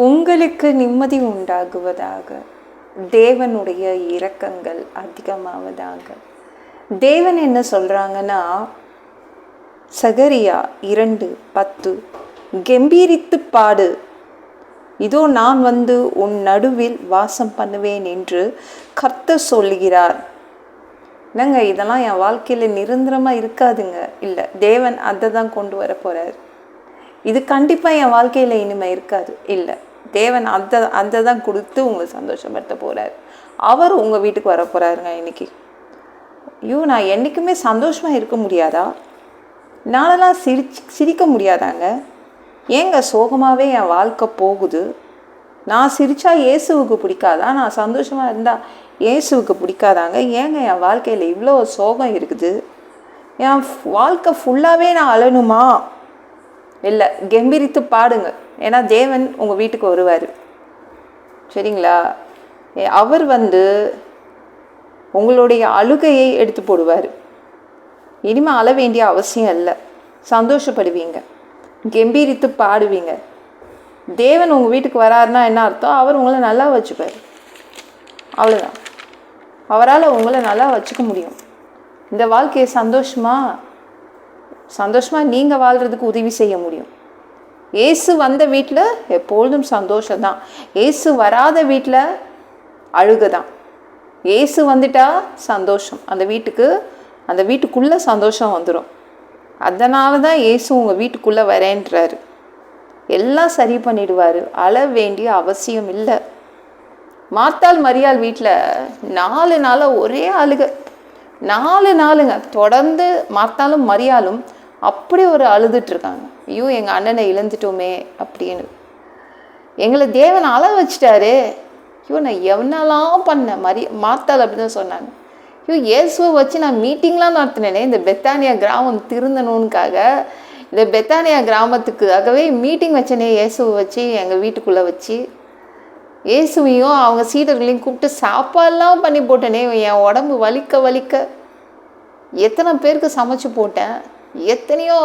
உங்களுக்கு நிம்மதி உண்டாகுவதாக. தேவனுடைய இரக்கங்கள் அதிகமாவதாக. தேவன் என்ன சொல்றாங்கன்னா, சகரியா 2:10, கெம்பீரித்து பாடு, இதோ நான் வந்து உன் நடுவில் வாசம் பண்ணுவேன் என்று கர்த்தர் சொல்லுகிறார். என்னங்க, இதெல்லாம் என் வாழ்க்கையில் நிரந்தரமாக இருக்காதுங்க. இல்லை, தேவன் அதை தான் கொண்டு வர போகிறார். இது கண்டிப்பாக என் வாழ்க்கையில் இனிமேல் இருக்காது. இல்லை, தேவன் அதை தான் கொடுத்து உங்களை சந்தோஷப்படுத்த போகிறார். அவர் உங்கள் வீட்டுக்கு வர போகிறாருங்க இன்னைக்கு. ஐயோ, நான் என்றைக்குமே சந்தோஷமாக இருக்க முடியாதா? நானெல்லாம் சிரிக்க முடியாதாங்க? ஏங்க சோகமாகவே என் வாழ்க்கை போகுது? நான் சிரித்தா இயேசுவுக்கு பிடிக்காதா? நான் சந்தோஷமாக இருந்தால் இயேசுவுக்கு பிடிக்காதாங்க? ஏங்க என் வாழ்க்கையில் இவ்வளோ சோகம் இருக்குது? என் வாழ்க்கை ஃபுல்லாகவே நான் அழணுமா? இல்லை, கெம்பீரித்து பாடுங்க. ஏன்னா தேவன் உங்கள் வீட்டுக்கு வருவார். சரிங்களா? அவர் வந்து உங்களுடைய அழுகையை எடுத்து போடுவார். இனிமேல் அழ வேண்டிய அவசியம் இல்லை. சந்தோஷப்படுவீங்க, கெம்பீரித்து பாடுவீங்க. தேவன் உங்கள் வீட்டுக்கு வராருன்னா என்ன அர்த்தம்? அவர் உங்களை நல்லா வச்சுப்பார். அவ்வளோதான். அவரால் உங்களை நல்லா வச்சுக்க முடியும். இந்த வாழ்க்கையை சந்தோஷமாக நீங்கள் வாழ்கிறதுக்கு உதவி செய்ய முடியும். ஏசு வந்த வீட்டில் எப்பொழுதும் சந்தோஷம்தான். ஏசு வராத வீட்டில் அழுகை தான். ஏசு வந்துட்டா சந்தோஷம். அந்த வீட்டுக்குள்ளே சந்தோஷம் வந்துடும். அதனால தான் ஏசு உங்கள் வீட்டுக்குள்ளே வரேன்றாரு. எல்லாம் சரி பண்ணிடுவார். அழ வேண்டிய அவசியம் இல்லை. மார்த்தாள் மரியாள் வீட்டில் 4 நாளாக ஒரே அழுகை. 4 நாளுங்க தொடர்ந்து மார்த்தாளும் மரியாளும் அப்படி ஒரு அழுதுட்ருக்காங்க. ஐயோ, எங்கள் அண்ணனை இழந்துட்டோமே அப்படின்னு. எங்களை தேவன் அழ வச்சிட்டாரு. ஐயோ, நான் எவனெல்லாம் பண்ணேன். மார்த்தாள் அப்படி தான் சொன்னாங்க. ஐயோ, இயேசுவை வச்சு நான் மீட்டிங்லாம் நடத்தினேனே, இந்த பெத்தானியா கிராமம் திருந்தணுன்னுக்காக. இந்த பெத்தானியா கிராமத்துக்காகவே மீட்டிங் வச்சனே, இயேசுவை வச்சு எங்கள் வீட்டுக்குள்ளே வச்சு. இயேசுவையும் அவங்க சீடர்களையும் கூப்பிட்டு சாப்பாடெல்லாம் பண்ணி போட்டேனே. என் உடம்பு வலிக்க எத்தனை பேருக்கு சமைச்சு போட்டேன். எத்தனையோ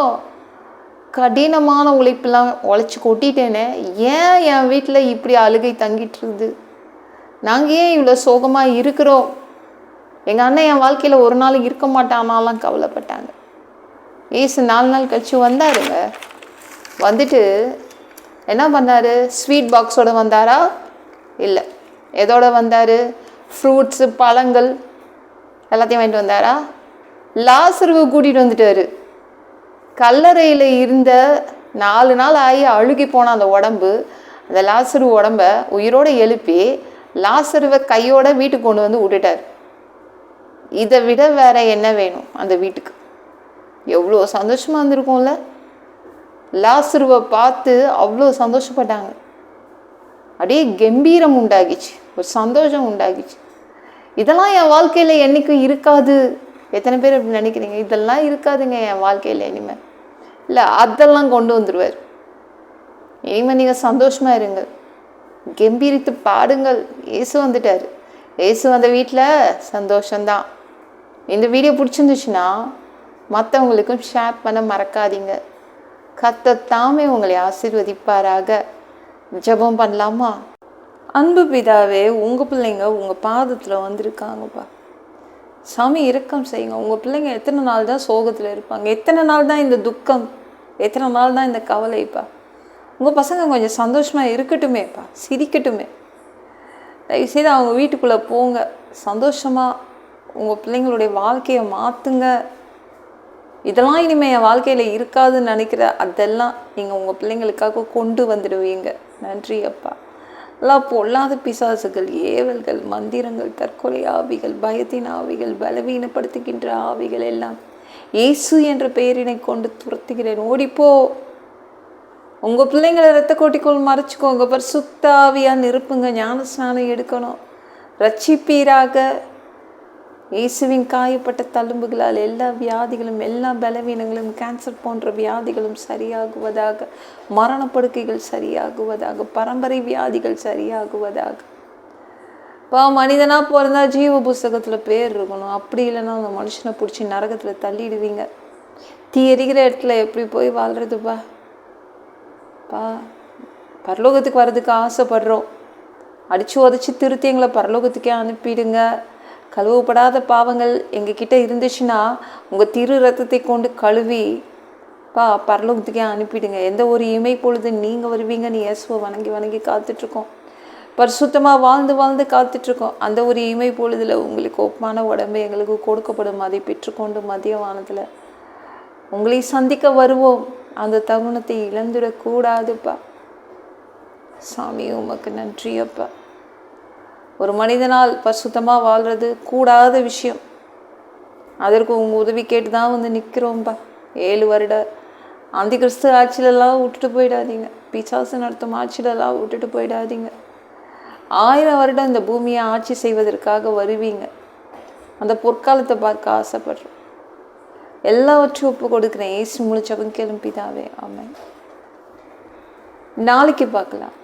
கடினமான உழைப்பெல்லாம் உழைச்சி கொட்டிட்டேனே. ஏன் என் வீட்டில் இப்படி அழுகை தங்கிட்டுருக்குது? நாங்கள் ஏன் இவ்வளோ சோகமாக இருக்கிறோம்? எங்கள் அண்ணன் என் வாழ்க்கையில் ஒரு நாள் இருக்க மாட்டானாலாம் கவலைப்பட்டாங்க. ஏசு 4 நாள் கழிச்சு வந்தாருங்க. வந்துட்டு என்ன பண்ணார்? ஸ்வீட் பாக்ஸோடு வந்தாரா? இல்லை. எதோட வந்தார்? ஃப்ரூட்ஸு, பழங்கள் எல்லாத்தையும் வாங்கிட்டு வந்தாரா? லாசருவை கூட்டிகிட்டு வந்துட்டார். கல்லறையில் இருந்த 4 நாள் ஆகி அழுகி போன அந்த உடம்பு, அந்த லாசரு உடம்ப உயிரோடு எழுப்பி லாசருவை கையோட வீட்டுக்கு கொண்டு வந்து விட்டுட்டார். இதை விட வேற என்ன வேணும் அந்த வீட்டுக்கு? எவ்வளோ சந்தோஷமாக இருந்திருக்கும்ல. லாசருவை பார்த்து அவ்வளோ சந்தோஷப்பட்டாங்க. அப்படியே கம்பீரம் உண்டாகிச்சு, ஒரு சந்தோஷம் உண்டாகிச்சு. இதெல்லாம் என் வாழ்க்கையில் என்றைக்கும் இருக்காது. எத்தனை பேர் அப்படி நினைக்கிறீங்க? இதெல்லாம் இருக்காதுங்க என் வாழ்க்கையில் இனிமேல். இல்லை, அதெல்லாம் கொண்டு வந்துடுவார். இனிமேல் நீங்கள் சந்தோஷமாக இருங்க, கம்பீரித்து பாடுங்கள். ஏசு வந்துட்டார். ஏசு வந்த வீட்டில் சந்தோஷந்தான். இந்த வீடியோ பிடிச்சிருந்துச்சுன்னா மற்றவங்களுக்கும் ஷேர் பண்ண மறக்காதீங்க. கர்த்தர் தாமே உங்களை ஆசீர்வதிப்பாராக. ஜெபம் பண்ணலாமா? அன்பு பிதாவே, உங்கள் பிள்ளைங்க உங்கள் பாதத்தில் வந்திருக்காங்கப்பா. சாமி, இரக்கம் செய்யுங்க. உங்கள் பிள்ளைங்க எத்தனை நாள் தான் சோகத்தில் இருப்பாங்க? எத்தனை நாள் தான் இந்த துக்கம்? எத்தனை நாள் தான் இந்த கவலைப்பா? உங்கள் பசங்க கொஞ்சம் சந்தோஷமாக இருக்கட்டுமேப்பா, சிரிக்கட்டுமே. தயவுசெய்து அவங்க வீட்டுக்குள்ளே போங்க. சந்தோஷமாக உங்கள் பிள்ளைங்களுடைய வாழ்க்கையை மாற்றுங்க. இதெல்லாம் இனிமேல் என் வாழ்க்கையில் இருக்காதுன்னு நினைக்கிற அதெல்லாம் நீங்கள் உங்கள் பிள்ளைங்களுக்காக கொண்டு வந்துடுவீங்க. நன்றி அப்பா. எல்லாம் பொல்லாத பிசாசுகள், ஏவல்கள், மந்திரங்கள், தற்கொலை ஆவிகள், பயத்தின் ஆவிகள், பலவீனப்படுத்துகின்ற ஆவிகள் எல்லாம் இயேசு என்ற பெயரினை கொண்டு துரத்துகிறேன். ஓடிப்போ. உங்கள் பிள்ளைங்களை ரத்த கோட்டிக்குள் மறைச்சிக்கோங்க. பரிசுத்த ஆவியாக நிரப்புங்க. ஞானஸ்நானம் எடுக்கணும். ரட்சிப்பீராக. இயேசுவின் காயப்பட்ட தழும்புகளால் எல்லா வியாதிகளும், எல்லா பலவீனங்களும், கேன்சர் போன்ற வியாதிகளும் சரியாகுவதாக. மரணப்படுக்கைகள் சரியாகுவதாக. பரம்பரை வியாதிகள் சரியாகுவதாக. இப்போ மனிதனாக பிறந்தா ஜீவ புஸ்தகத்தில் பேர் இருக்கணும். அப்படி இல்லைன்னா அந்த மனுஷனை பிடிச்சி நரகத்தில் தள்ளிடுவீங்க. தீ எரிகிற இடத்துல எப்படி போய் வாழ்கிறதுப்பா? பரலோகத்துக்கு வர்றதுக்கு ஆசைப்படுறோம். அடித்து உதச்சி திருத்தி எங்களை பரலோகத்துக்கே அனுப்பிடுங்க. கழுவப்படாத பாவங்கள் எங்ககிட்ட இருந்துச்சுன்னா உங்கள் திரு ரத்தத்தை கொண்டு கழுவி பரலோகத்துக்கே அனுப்பிடுங்க. எந்த ஒரு இமை பொழுது நீங்கள் வருவீங்கன்னு இயேசுவை வணங்கி வணங்கி காத்துட்ருக்கோம். பரிசுத்தமாக வாழ்ந்து வாழ்ந்து காத்துட்ருக்கோம். அந்த ஒரு இமை பொழுதில் உங்களுக்கு ஒப்பான உடம்பு எங்களுக்கு கொடுக்கப்படும். அதை பெற்றுக்கொண்டு மதிய வானத்தில் உங்களை சந்திக்க வருவோம். அந்த தருணத்தை இழந்துடக்கூடாதுப்பா. சாமி உமக்கு நன்றி அப்பா. ஒரு மனிதனால் பரிசுத்தமாக வாழ்கிறது கூடாத விஷயம். அதற்கு உங்கள் உதவி கேட்டு தான் வந்து நிற்கிறோம்ப்பா. 7 வருட அந்த கிறிஸ்து ஆட்சியிலெல்லாம் விட்டுட்டு போயிடாதீங்க. பிசாசு நடத்தும் ஆட்சியிலெல்லாம் விட்டுட்டு போயிடாதீங்க. 1000 வருடம் இந்த பூமியை ஆட்சி செய்வதற்காக வருவீங்க. அந்த பொற்காலத்தை பார்க்க ஆசைப்படுறோம். எல்லாவற்றையும் ஒப்பு கொடுக்குறேன். ஏசு முழு ஜெபம் கேளும் பிதாவே, ஆமென். நாளைக்கு பார்க்கலாம்.